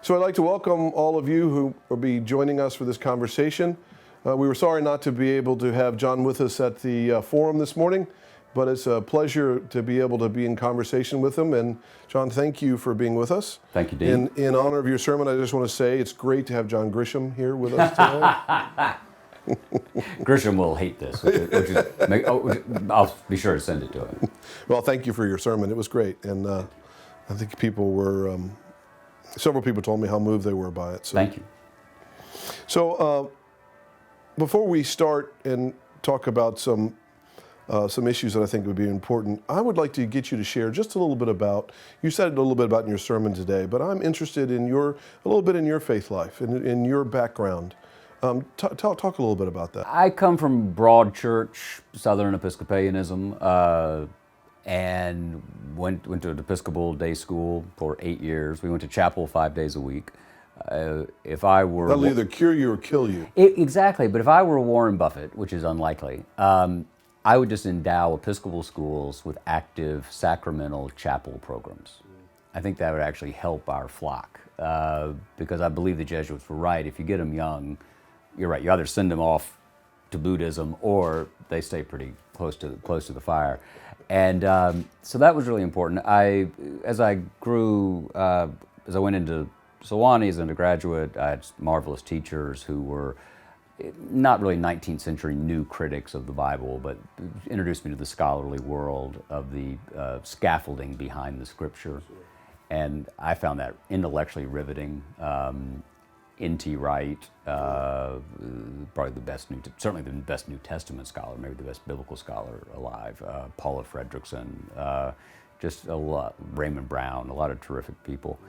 So I'd like to welcome all of you who will be joining us for this conversation. We were sorry not to be able to have Jon with us at the forum this morning, but it's a pleasure to be able to be in conversation with him. And Jon, thank you for being with us. Thank you, Dean. In honor of your sermon, I just want to say it's great to have Jon Grisham here with us today. Grisham will hate this, I'll be sure to send it to him. Well, thank you for your sermon. It was great. And I think people were, several people told me how moved they were by it. So. Thank you. So before we start and talk about some issues that I think would be important, I would like to get you to share just a little bit about, you said it a little bit about in your sermon today, but I'm interested in a little bit in your faith life, in your background. Talk a little bit about that. I come from broad church, Southern Episcopalianism, and went to an Episcopal day school for 8 years. We went to chapel 5 days a week. If I were... That'll either cure you or kill you. Exactly, but if I were Warren Buffett, which is unlikely, I would just endow Episcopal schools with active sacramental chapel programs. I think that would actually help our flock, because I believe the Jesuits were right. If you get them young, you're right, you either send them off to Buddhism or they stay pretty close to the fire. And so that was really important. As I grew, as I went into Sewanee as an undergraduate, I had marvelous teachers who were not really 19th century new critics of the Bible, but introduced me to the scholarly world of the scaffolding behind the Scripture. And I found that intellectually riveting. N.T. Wright, probably certainly the best New Testament scholar, maybe the best biblical scholar alive. Paula Fredrickson, just a lot. Raymond Brown, a lot of terrific people.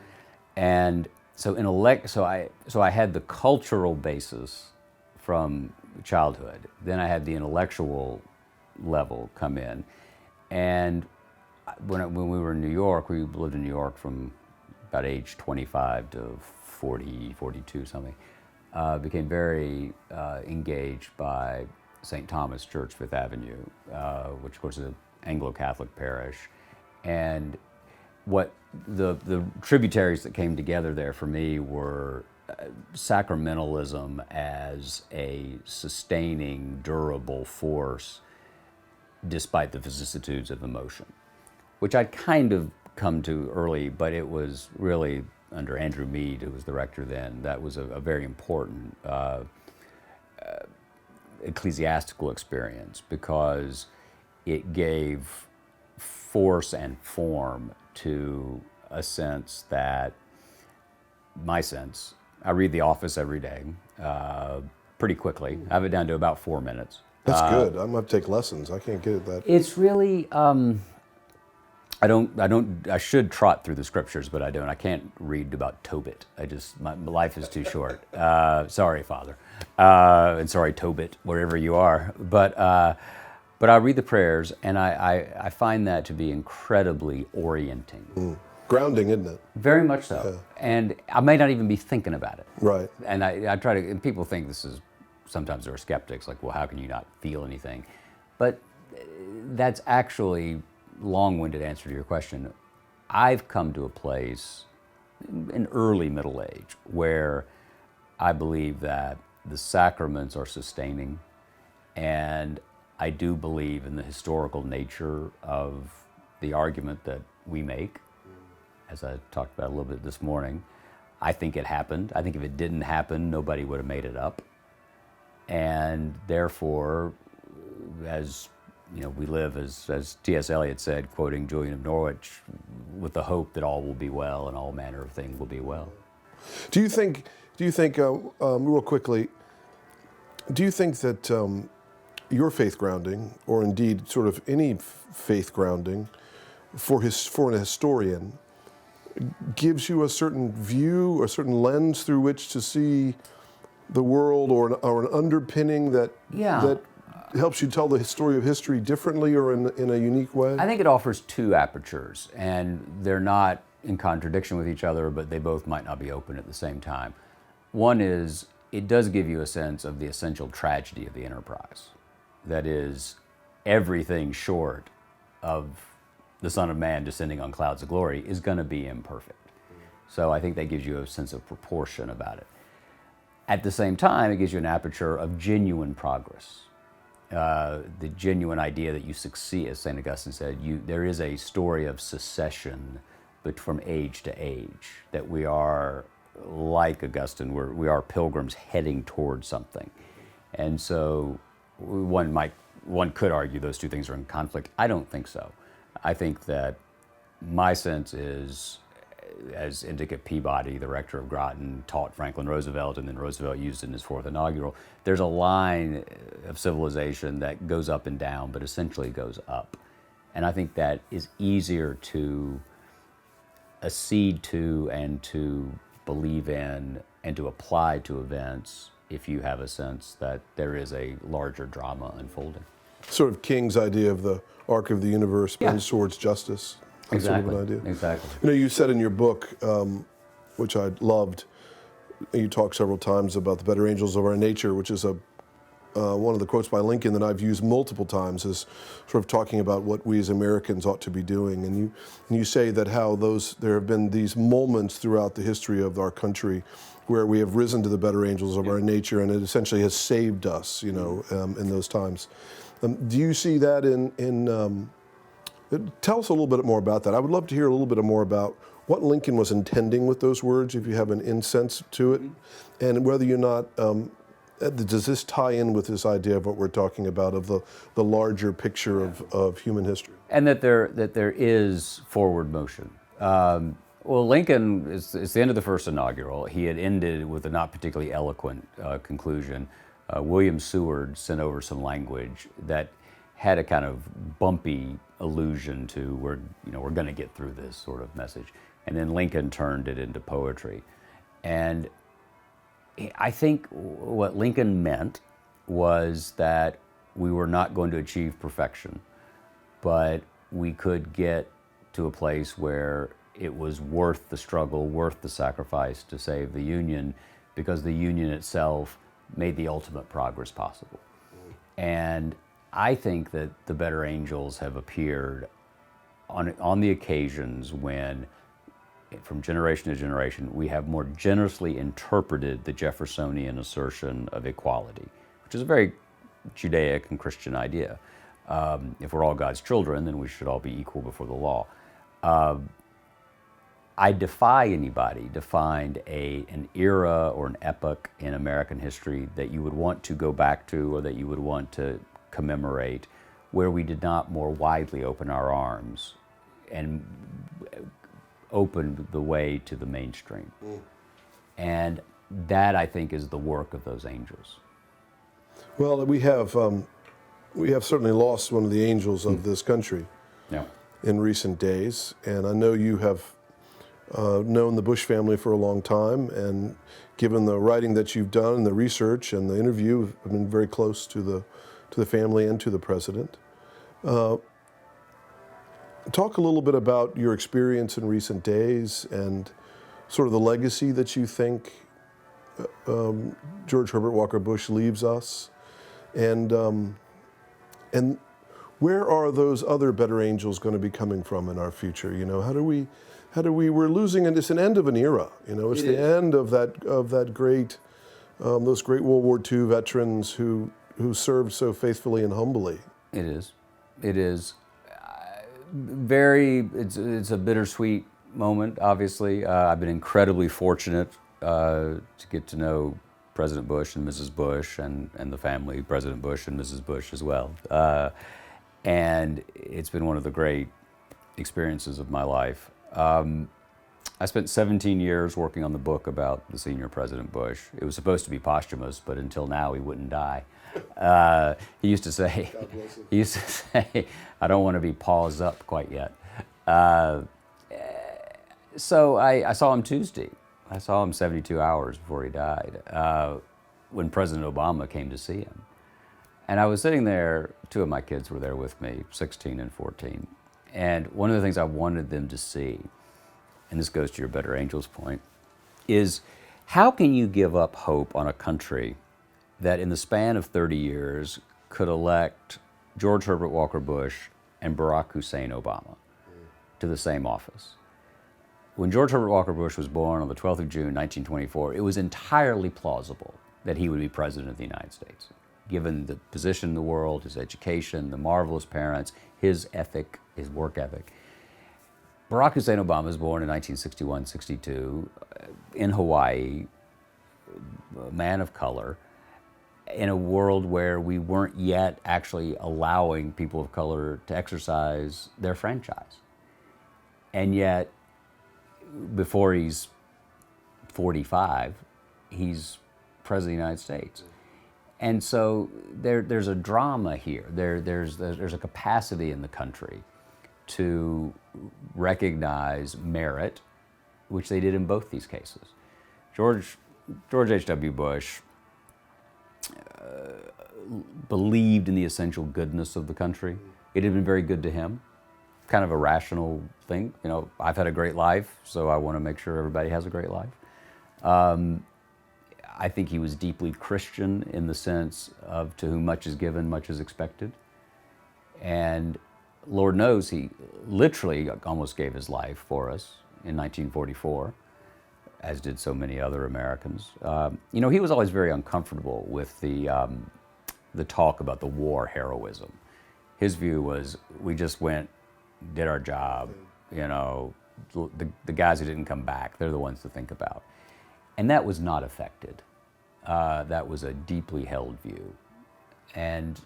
And so I had the cultural basis from childhood. Then I had the intellectual level come in, and when we were in New York, we lived in New York from about age 25 to 40, 42 something, became very engaged by St. Thomas Church, Fifth Avenue, which of course is an Anglo-Catholic parish. And what the tributaries that came together there for me were sacramentalism as a sustaining, durable force despite the vicissitudes of emotion, which I'd kind of come to early, but it was really under Andrew Mead, who was the rector then. That was a very important ecclesiastical experience, because it gave force and form to a sense that, my sense, I read The Office every day, pretty quickly. I have it down to about 4 minutes. That's good. I'm going to take lessons. I can't get at that. It's really... I should trot through the scriptures, but I don't. I can't read about Tobit. My life is too short. Sorry, Father. And sorry, Tobit, wherever you are. But I read the prayers, and I find that to be incredibly orienting. Grounding, isn't it? Very much so. Yeah. And I may not even be thinking about it. Right. And I try to, and people think this is, sometimes there are skeptics, like, well, how can you not feel anything? But that's actually... long-winded answer to your question. I've come to a place in early middle age where I believe that the sacraments are sustaining, and I do believe in the historical nature of the argument that we make, as I talked about a little bit this morning. I think it happened. I think if it didn't happen, nobody would have made it up. And therefore, as we live, as T.S. Eliot said, quoting Julian of Norwich, with the hope that all will be well and all manner of things will be well. Do you think, real quickly, do you think that your faith grounding, or indeed sort of any faith grounding for a historian, gives you a certain view, a certain lens through which to see the world, or an underpinning that helps you tell the story of history differently or in a unique way? I think it offers two apertures, and they're not in contradiction with each other, but they both might not be open at the same time. One is, it does give you a sense of the essential tragedy of the enterprise. That is, everything short of the Son of Man descending on clouds of glory is going to be imperfect. So I think that gives you a sense of proportion about it. At the same time, it gives you an aperture of genuine progress. The genuine idea that you succeed, as St. Augustine said, there is a story of succession, but from age to age, that we are, like Augustine, we are pilgrims heading towards something. And so one could argue those two things are in conflict. I don't think so. I think that my sense is, as Indicate Peabody, the rector of Groton, taught Franklin Roosevelt, and then Roosevelt used it in his fourth inaugural, there's a line of civilization that goes up and down, but essentially goes up. And I think that is easier to accede to and to believe in and to apply to events if you have a sense that there is a larger drama unfolding. Sort of King's idea of the arc of the universe bends towards justice. That's Exactly. sort of an idea. Exactly. You know, you said in your book, which I loved, you talk several times about the better angels of our nature, which is one of the quotes by Lincoln that I've used multiple times, is sort of talking about what we as Americans ought to be doing. And you say that how there have been these moments throughout the history of our country where we have risen to the better angels of our nature, and it essentially has saved us, you know, in those times. Do you see that tell us a little bit more about that. I would love to hear a little bit more about what Lincoln was intending with those words, if you have an insense to it, and whether you're not, does this tie in with this idea of what we're talking about, of the larger picture of human history? And that there is forward motion. Well, Lincoln, it's the end of the first inaugural. He had ended with a not particularly eloquent conclusion. William Seward sent over some language that had a kind of bumpy allusion to we're going to get through this sort of message. And then Lincoln turned it into poetry. And I think what Lincoln meant was that we were not going to achieve perfection, but we could get to a place where it was worth the struggle, worth the sacrifice to save the Union, because the Union itself made the ultimate progress possible. And I think that the better angels have appeared on the occasions when, from generation to generation, we have more generously interpreted the Jeffersonian assertion of equality, which is a very Judaic and Christian idea. If we're all God's children, then we should all be equal before the law. I defy anybody to find an era or an epoch in American history that you would want to go back to or that you would want to commemorate where we did not more widely open our arms and opened the way to the mainstream. And that, I think, is the work of those angels. Well, we have certainly lost one of the angels of this country in recent days, and I know you have known the Bush family for a long time, and given the writing that you've done and the research and the interview, I've been very close to the family and to the president. Talk a little bit about your experience in recent days and sort of the legacy that you think George Herbert Walker Bush leaves us, and where are those other better angels going to be coming from in our future? You know, we're losing, and it's an end of an era. You know, it's the end of that great, those great World War II veterans who served so faithfully and humbly. It is. It's a bittersweet moment, obviously. I've been incredibly fortunate to get to know President Bush and Mrs. Bush and the family, President Bush and Mrs. Bush as well. And it's been one of the great experiences of my life. I spent 17 years working on the book about the senior President Bush. It was supposed to be posthumous, but until now he wouldn't die. He used to say, I don't want to be paws up quite yet. So I saw him Tuesday. I saw him 72 hours before he died, when President Obama came to see him. And I was sitting there, two of my kids were there with me, 16 and 14. And one of the things I wanted them to see, and this goes to your better angels point, is how can you give up hope on a country that in the span of 30 years could elect George Herbert Walker Bush and Barack Hussein Obama to the same office? when George Herbert Walker Bush was born on the 12th of June, 1924, it was entirely plausible that he would be president of the United States, given the position in the world, his education, the marvelous parents, his ethic, his work ethic. Barack Hussein Obama was born in 1961-62 in Hawaii, a man of color, in a world where we weren't yet actually allowing people of color to exercise their franchise. And yet, before he's 45, he's president of the United States. And so there's a drama here. There's a capacity in the country to recognize merit, which they did in both these cases. George H.W. Bush believed in the essential goodness of the country. It had been very good to him, kind of a rational thing. You know, I've had a great life, so I want to make sure everybody has a great life. I think he was deeply Christian in the sense of to whom much is given, much is expected. And Lord knows he literally almost gave his life for us in 1944, as did so many other Americans. You know, he was always very uncomfortable with the talk about the war heroism. His view was, we just went, did our job, you know, the guys who didn't come back, they're the ones to think about. And that was not affected. That was a deeply held view. And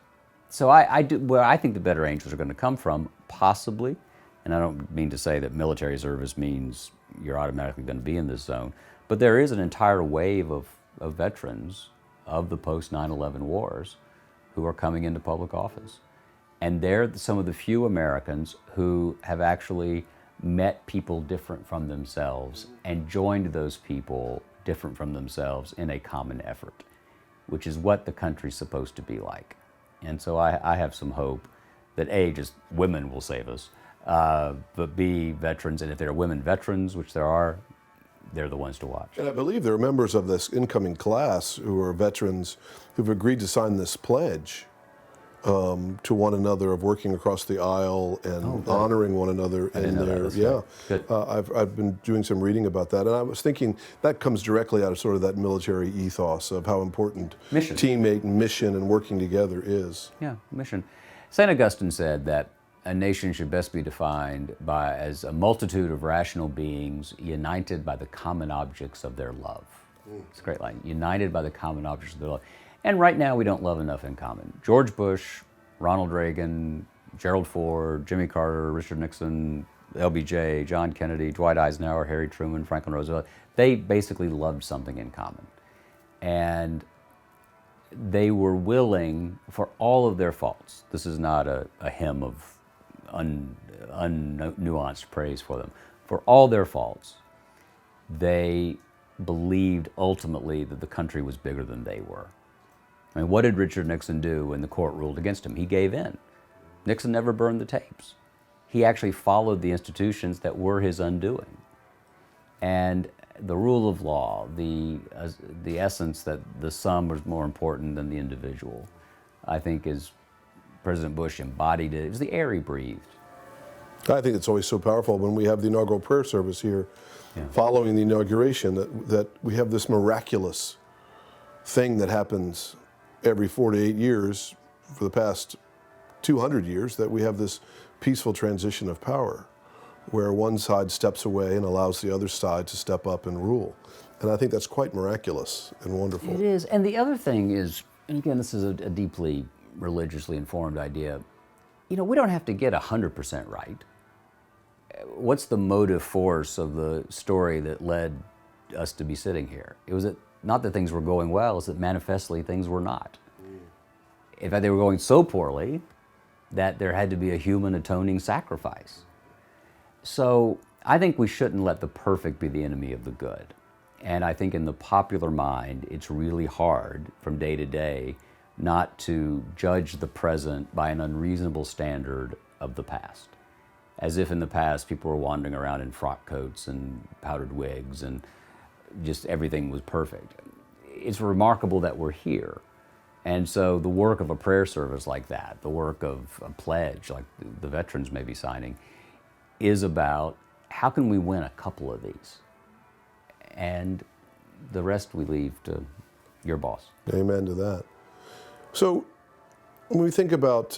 so where I think the better angels are going to come from, possibly, and I don't mean to say that military service means you're automatically going to be in this zone, but there is an entire wave of veterans of the post 9/11 wars who are coming into public office. And they're some of the few Americans who have actually met people different from themselves and joined those people different from themselves in a common effort, which is what the country's supposed to be like. And so I have some hope that A, just women will save us, but B, veterans, and if there are women veterans, which there are, they're the ones to watch. And I believe there are members of this incoming class who are veterans who've agreed to sign this pledge to one another of working across the aisle and honoring one another in their, I've been doing some reading about that, and I was thinking that comes directly out of sort of that military ethos of how important teammate and mission and working together is. Yeah, mission. St. Augustine said that a nation should best be defined as a multitude of rational beings united by the common objects of their love. It's a great line. United by the common objects of their love. And right now we don't love enough in common. George Bush, Ronald Reagan, Gerald Ford, Jimmy Carter, Richard Nixon, LBJ, John Kennedy, Dwight Eisenhower, Harry Truman, Franklin Roosevelt, they basically loved something in common. And they were willing, for all of their faults, this is not a hymn of unnuanced praise for them, for all their faults, they believed ultimately that the country was bigger than they were. I mean, what did Richard Nixon do when the court ruled against him? He gave in. Nixon never burned the tapes. He actually followed the institutions that were his undoing. And the rule of law, the essence that the sum was more important than the individual, I think is President Bush embodied it. It was the air he breathed. I think it's always so powerful when we have the inaugural prayer service here, following the inauguration, that we have this miraculous thing that happens every 4 to 8 years for the past 200 years, that we have this peaceful transition of power where one side steps away and allows the other side to step up and rule. And I think that's quite miraculous and wonderful. It is. And the other thing is, and again, this is a deeply religiously informed idea, you know, we don't have to get 100% right. What's the motive force of the story that led us to be sitting here? It was not that things were going well, it's that manifestly things were not. In fact, they were going so poorly that there had to be a human atoning sacrifice. So I think we shouldn't let the perfect be the enemy of the good. And I think in the popular mind, it's really hard from day to day not to judge the present by an unreasonable standard of the past. As if in the past people were wandering around in frock coats and powdered wigs and just everything was perfect. It's remarkable that we're here. And so the work of a prayer service like that, the work of a pledge like the veterans may be signing, is about how can we win a couple of these? And the rest we leave to your boss. Amen to that. So when we think about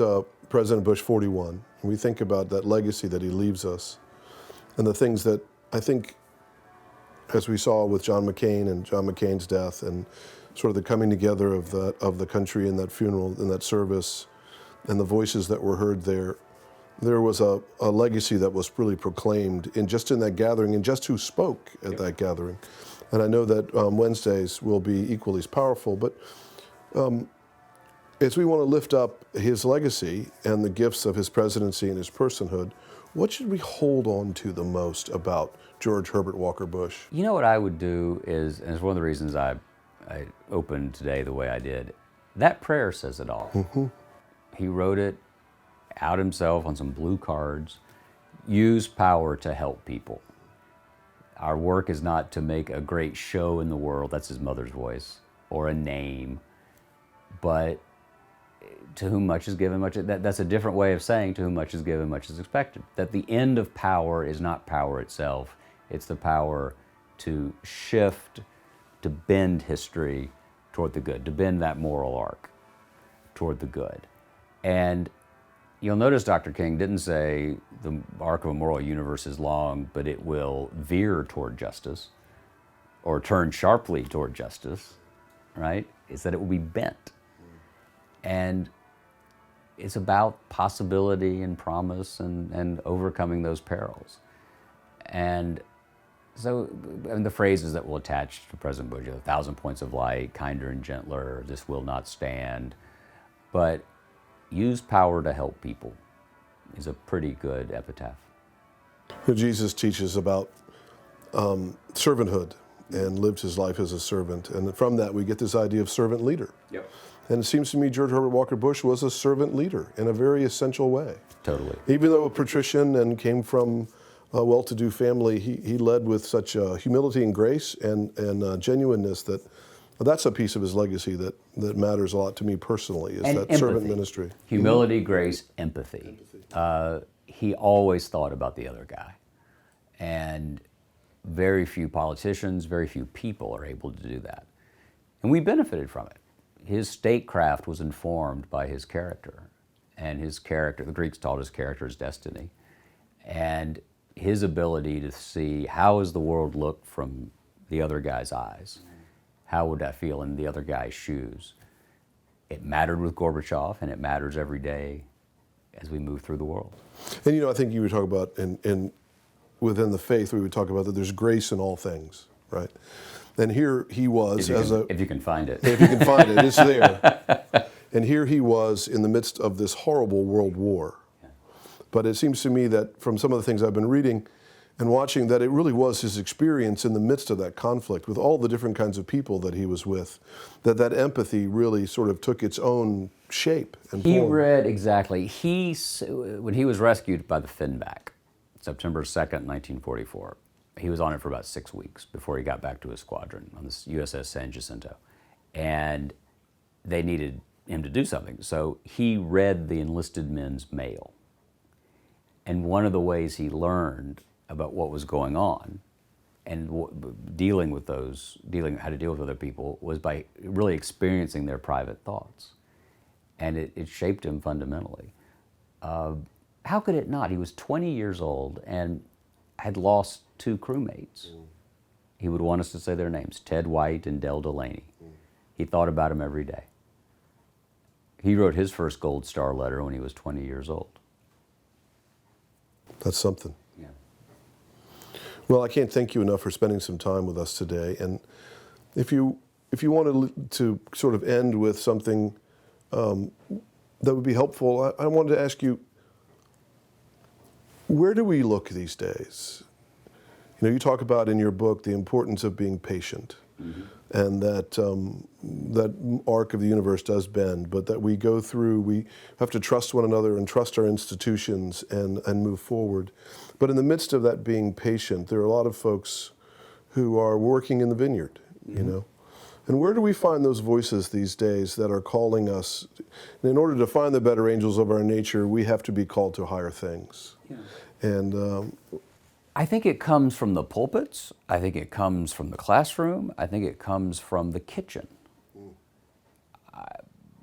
President Bush 41, and we think about that legacy that he leaves us, and the things that I think, as we saw with John McCain and John McCain's death, and sort of the coming together of the country in that funeral, in that service, and the voices that were heard there, there was a legacy that was really proclaimed in that gathering, and just who spoke at that gathering. And I know that Wednesdays will be equally as powerful, but as we want to lift up his legacy and the gifts of his presidency and his personhood, what should we hold on to the most about George Herbert Walker Bush? You know what I would do is, and it's one of the reasons I opened today the way I did, that prayer says it all. Mm-hmm. He wrote it out himself on some blue cards. Use power to help people. Our work is not to make a great show in the world, that's his mother's voice, or a name, but to whom much is given, much. That's a different way of saying to whom much is given, much is expected. That the end of power is not power itself, it's the power to shift, to bend history toward the good, to bend that moral arc toward the good. And you'll notice Dr. King didn't say the arc of a moral universe is long, but it will veer toward justice or turn sharply toward justice, right? It's that it will be bent. And it's about possibility and promise and overcoming those perils. And so, and the phrases that will attach to President Bush, 1,000 points of light, kinder and gentler, this will not stand. But use power to help people is a pretty good epitaph. Jesus teaches about servanthood and lived his life as a servant. And from that, we get this idea of servant leader. Yep. And it seems to me George Herbert Walker Bush was a servant leader in a very essential way. Totally. Even though a patrician and came from a well-to-do family, he led with such humility and grace and genuineness that that's a piece of his legacy that matters a lot to me personally, is and that empathy. Servant ministry. Humility, grace, empathy. He always thought about the other guy. And very few politicians, very few people are able to do that. And we benefited from it. His statecraft was informed by his character. And his character, the Greeks taught his character is destiny. And his ability to see how does the world look from the other guy's eyes? How would I feel in the other guy's shoes? It mattered with Gorbachev, and it matters every day as we move through the world. And I think you were talking about, within the faith, we would talk about that there's grace in all things, right? And here he was if you can find it. If you can find it, it's there. And here he was in the midst of this horrible world war. Yeah. But it seems to me that from some of the things I've been reading and watching, that it really was his experience in the midst of that conflict with all the different kinds of people that he was with, that empathy really sort of took its own shape and form. He read, exactly. When he was rescued by the Finback, September 2nd, 1944, he was on it for about 6 weeks before he got back to his squadron on this USS San Jacinto. And they needed him to do something. So he read the enlisted men's mail. And one of the ways he learned about what was going on and dealing how to deal with other people was by really experiencing their private thoughts. And it shaped him fundamentally. How could it not? He was 20 years old and had lost 2 crewmates. He would want us to say their names, Ted White and Del Delaney. He thought about them every day. He wrote his first Gold Star letter when he was 20 years old. That's something. Yeah. Well, I can't thank you enough for spending some time with us today. And if you wanted to sort of end with something that would be helpful, I wanted to ask you, where do we look these days? You talk about in your book the importance of being patient, and that that arc of the universe does bend, but that we have to trust one another and trust our institutions and move forward. But in the midst of that being patient, there are a lot of folks who are working in the vineyard, And where do we find those voices these days that are calling us? And in order to find the better angels of our nature, we have to be called to higher things. Yeah. And I think it comes from the pulpits. I think it comes from the classroom. I think it comes from the kitchen.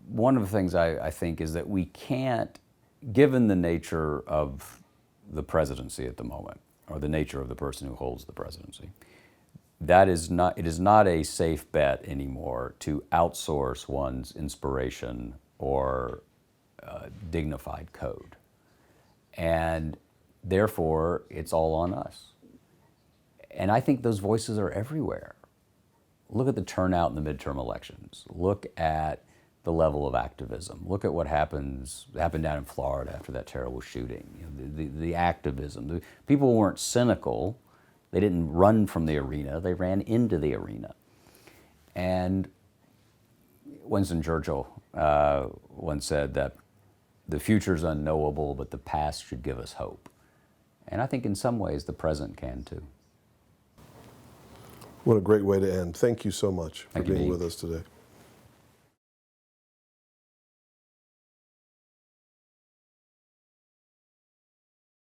One of the things I think is that we can't, given the nature of the presidency at the moment, or the nature of the person who holds the presidency, it is not a safe bet anymore to outsource one's inspiration or dignified code. And therefore, it's all on us. And I think those voices are everywhere. Look at the turnout in the midterm elections. Look at the level of activism. Look at what happened down in Florida after that terrible shooting. The activism. The people weren't cynical. They didn't run from the arena. They ran into the arena. And Winston Churchill once said that the future's unknowable, but the past should give us hope. And I think in some ways the present can too. What a great way to end. Thank you so much for Thank you, being Dean. with us today.